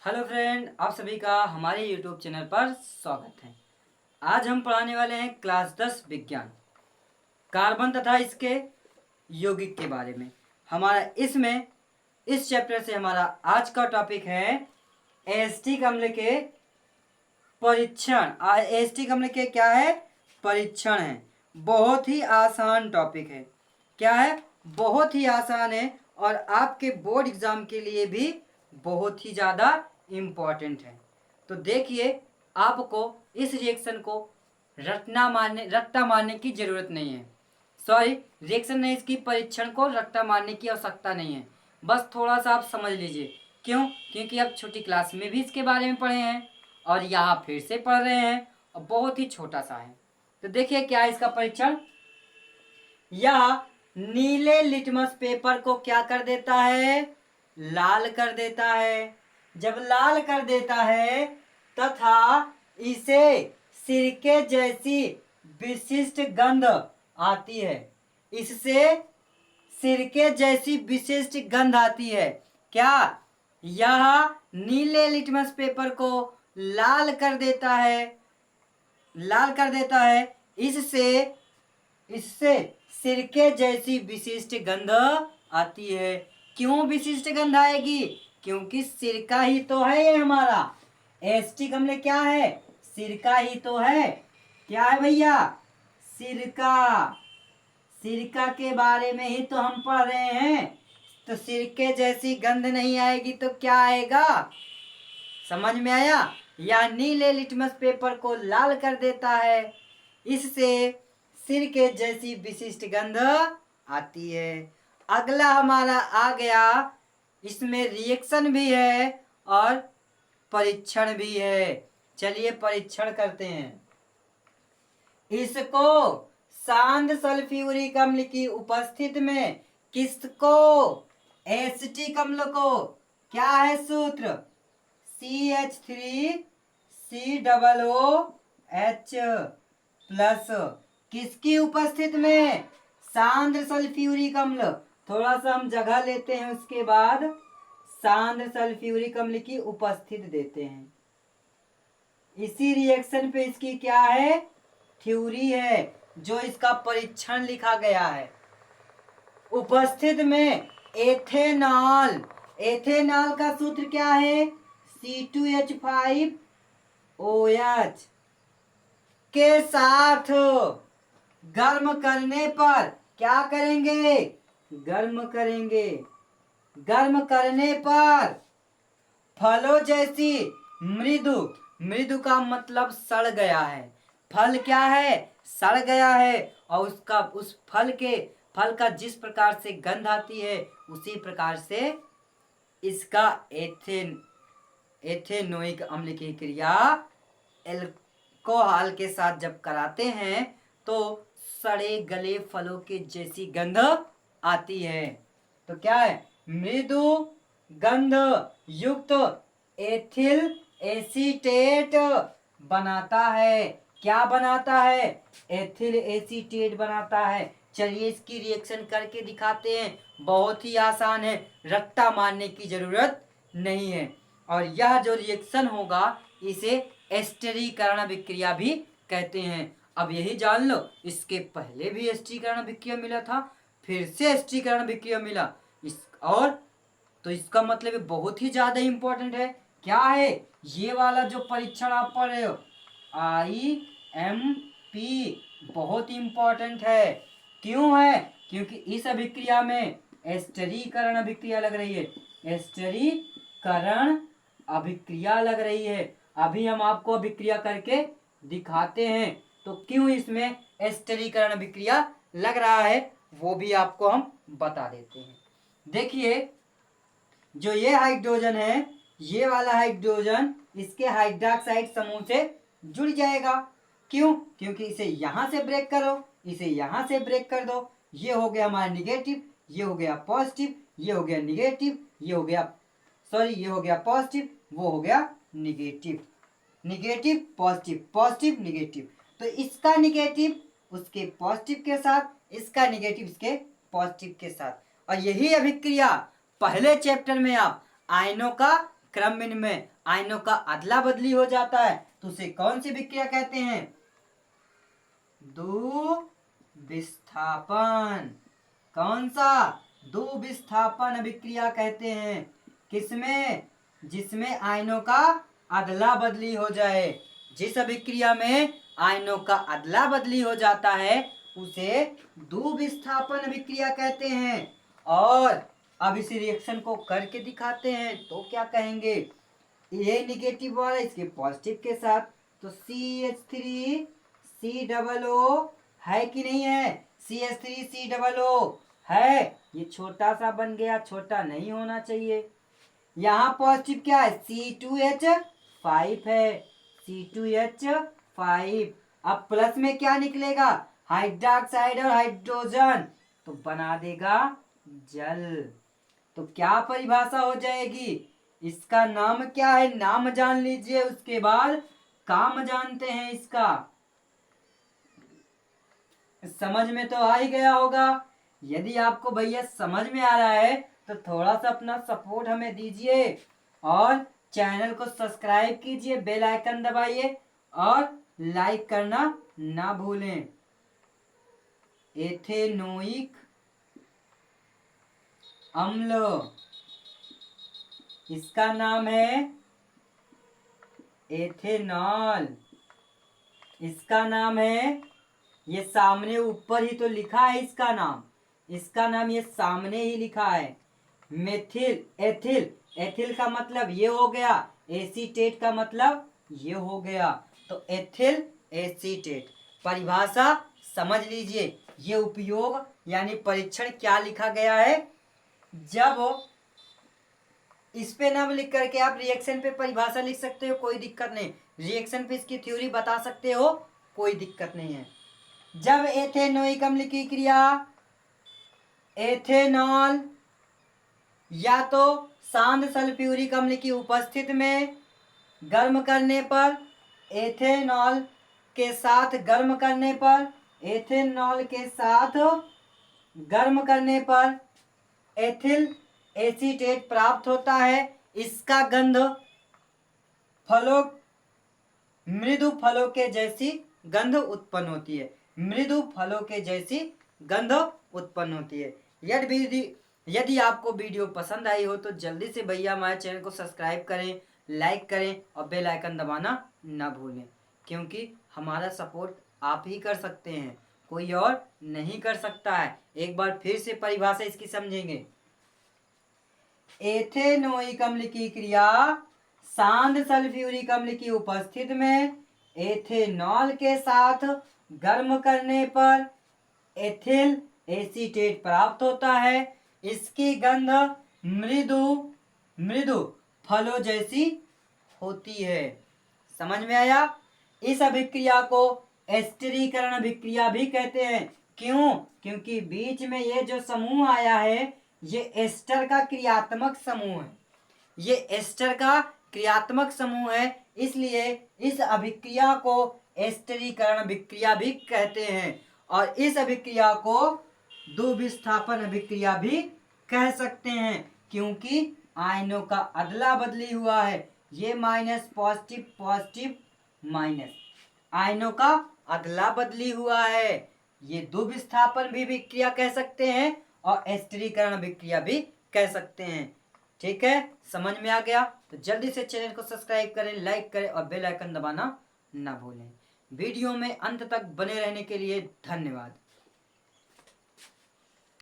Hello friend, आप सभी का हमारे यूट्यूब चैनल पर स्वागत है। आज हम पढ़ाने वाले हैं क्लास 10 विज्ञान, कार्बन तथा इसके यौगिक के बारे में। हमारा इस चैप्टर से हमारा आज का टॉपिक है एसिटिक अम्ल के परीक्षण। एसिटिक अम्ल के क्या है? परीक्षण है। बहुत ही आसान टॉपिक है। क्या है? बहुत ही आसान है और आपके बोर्ड एग्जाम के लिए भी बहुत ही ज़्यादा इम्पोर्टेंट है। तो देखिए, आपको इस रिएक्शन को रट्टा मारने की ज़रूरत नहीं है। सॉरी, रिएक्शन नहीं, इसकी परीक्षण को रट्टा मारने की आवश्यकता नहीं है। बस थोड़ा सा आप समझ लीजिए। क्यों? क्योंकि आप छोटी क्लास में भी इसके बारे में पढ़े हैं और यहाँ फिर से पढ़ रहे हैं और बहुत ही छोटा सा है। तो देखिए क्या है इसका परीक्षण। यह नीले लिटमस पेपर को क्या कर देता है? लाल कर देता है। जब लाल कर देता है तथा इसे सिरके जैसी विशिष्ट गंध आती है। इससे सिरके जैसी विशिष्ट गंध आती है। क्या? यह नीले लिटमस पेपर को लाल कर देता है। इससे सिरके जैसी विशिष्ट गंध आती है। क्यों विशिष्ट गंध आएगी? क्योंकि सिरका ही तो है ये हमारा। एसिटिक अम्ल क्या है? सिरका ही तो है। क्या है भैया? सिरका। सिरका के बारे में ही तो हम पढ़ रहे हैं। तो सिरके जैसी गंध नहीं आएगी तो क्या आएगा? समझ में आया? या नीले लिटमस पेपर को लाल कर देता है। इससे सिरके जैसी विशिष्ट गंध आती है। अगला हमारा आ गया, इसमें रिएक्शन भी है और परीक्षण भी है। चलिए परीक्षण करते हैं। इसको शांत सल्फ्यूरिक अम्ल की उपस्थिति में किसको? एसिटिक अम्ल को। क्या है सूत्र? CH3COOH किसकी उपस्थिति में? सांद्र सल्फ्यूरिक अम्ल। थोड़ा सा हम जगह लेते हैं, उसके बाद सांद्र सल्फ्यूरिक अम्ल की उपस्थिति देते हैं। इसी रिएक्शन पे इसकी क्या है? थ्योरी है, जो इसका परीक्षण लिखा गया है। उपस्थित में एथेनॉल। एथेनॉल का सूत्र क्या है? C2H5OH के साथ गर्म करने पर क्या करेंगे? गर्म करेंगे। गर्म करने पर फलों जैसी मृदु, मृदु का मतलब सड़ गया है। फल क्या है? सड़ गया है। और उस फल का जिस प्रकार से गंध आती है, उसी प्रकार से इसका एथेनोइक अम्ल की क्रिया अल्कोहल के साथ जब कराते हैं तो सड़े गले फलों के जैसी गंध आती है। तो क्या है? मृदु गंध युक्त एथिल एसीटेट बनाता है। क्या बनाता है? एथिल एसीटेट बनाता है। चलिए इसकी रिएक्शन करके दिखाते हैं। बहुत ही आसान है, रट्टा मारने की जरूरत नहीं है। और यह जो रिएक्शन होगा इसे एस्टरीकरण विक्रिया भी कहते हैं। अब यही जान लो, इसके पहले भी एस्टरीकरण विक्रिया मिला था, फिर से एस्टरीकरण विक्रिया मिला। और तो इसका मतलब बहुत ही ज्यादा इंपॉर्टेंट है। क्या है? ये वाला जो परीक्षण आप पढ़ रहे हो, IMP, बहुत इंपॉर्टेंट है। क्यों है? क्योंकि इस अभिक्रिया में एस्टरीकरण अभिक्रिया लग रही है। एस्टरीकरण अभिक्रिया लग रही है। अभी हम आपको अभिक्रिया करके दिखाते हैं। तो क्यों इसमें एस्टरीकरण अभिक्रिया लग रहा है वो भी आपको हम बता देते हैं। देखिए, जो ये हाइड्रोजन है, ये वाला हाइड्रोजन इसके हाइड्रोक्साइड समूह से जुड़ जाएगा। क्यों? क्योंकि इसे यहां से ब्रेक करो, इसे यहां से ब्रेक कर दो। ये हो गया हमारा निगेटिव, ये हो गया पॉजिटिव, ये हो गया निगेटिव, ये हो गया ये हो गया पॉजिटिव, वो हो गया negative. Negative positive, positive negative. तो इसका निगेटिव उसके पॉजिटिव के साथ, इसका निगेटिव इसके पॉजिटिव के साथ। और यही अभिक्रिया पहले चैप्टर में आप आयनों का क्रम में आयनों का अदला बदली हो जाता है तो उसे कौन सी विक्रिया कहते हैं? द्विविस्थापन। कौन सा? द्विविस्थापन अभिक्रिया कहते हैं। किसमें? जिसमें आयनों का अदला बदली हो जाए। जिस अभिक्रिया में आयनों का अदला बदली हो जाता है उसे द्विविस्थापन अभिक्रिया कहते हैं। और अब इस रिएक्शन को करके दिखाते हैं तो क्या कहेंगे? ये निगेटिव वाला इसके पॉजिटिव के साथ, तो CH3COO है कि नहीं है? CH3COO है। ये छोटा सा बन गया, छोटा नहीं होना चाहिए। यहाँ पॉजिटिव क्या है? C2H5 है, C2H5। अब प्लस में क्या निकलेगा? हाइड्रोक्साइड और हाइड्रोजन, तो बना देगा जल। तो क्या परिभाषा हो जाएगी? इसका नाम क्या है? नाम जान लीजिए, उसके बाद काम जानते हैं इसका। समझ में तो आ ही गया होगा। यदि आपको भैया समझ में आ रहा है तो थोड़ा सा अपना सपोर्ट हमें दीजिए और चैनल को सब्सक्राइब कीजिए, बेल आइकन दबाइए और लाइक करना ना भूलें। एथेनोइक अम्ल, इसका नाम है एथेनॉल। इसका नाम है, ये सामने ऊपर ही तो लिखा है इसका नाम। इसका नाम ये सामने ही लिखा है, मेथिल एथिल। एथिल का मतलब ये हो गया, एसीटेट का मतलब ये हो गया, तो एथिल एसीटेट। परिभाषा समझ लीजिए। ये उपयोग यानी परीक्षण क्या लिखा गया है? जब इस पे नाम लिख करके आप रिएक्शन पे परिभाषा लिख सकते हो, कोई दिक्कत नहीं। रिएक्शन पे इसकी थ्योरी बता सकते हो, कोई दिक्कत नहीं है। जब एथेनोइक अम्ल की क्रिया एथेनॉल या तो शांत सल्फ्यूरिक अम्ल की उपस्थिति में गर्म करने पर, एथेनॉल के साथ गर्म करने पर, एथेनॉल के साथ गर्म करने पर एथिल एसीटेट प्राप्त होता है। इसका गंध फलों, मृदु फलों के जैसी गंध उत्पन्न होती है। मृदु फलों के जैसी गंध उत्पन्न होती है। यदि आपको वीडियो पसंद आई हो तो जल्दी से भैया हमारे चैनल को सब्सक्राइब करें, लाइक करें और बेल आइकन दबाना ना भूलें, क्योंकि हमारा सपोर्ट आप ही कर सकते हैं, कोई और नहीं कर सकता है। एक बार फिर से परिभाषा इसकी समझेंगे। एथेनोइक अम्ल की क्रिया शांत सल्फ्यूरिक अम्ल की उपस्थिति में एथेनॉल के साथ गर्म करने पर एथिल एसीटेट प्राप्त होता है। इसकी गंध मृदु फलों जैसी होती है। समझ में आया? इस अभिक्रिया को एस्टरीकरण अभिक्रिया भी कहते हैं। क्यों? क्योंकि बीच में ये जो समूह आया है ये एस्टर का क्रियात्मक समूह है। ये एस्टर का क्रियात्मक समूह है, इसलिए इस अभिक्रिया को एस्टरीकरण अभिक्रिया भी कहते हैं। और इस अभिक्रिया को द्विविस्थापन अभिक्रिया भी कह सकते हैं, क्योंकि आयनों का अदला बदली हुआ है। ये माइनस पॉजिटिव, पॉजिटिव माइनस, आयनों का अदला बदली हुआ है। ये द्विविस्थापन भी अभिक्रिया कह सकते हैं और एस्टरीकरण अभिक्रिया भी कह सकते हैं। ठीक है, समझ में आ गया? तो जल्दी से चैनल को सब्सक्राइब करें, लाइक करें और बेल आइकन दबाना ना भूलें। वीडियो में अंत तक बने रहने के लिए धन्यवाद।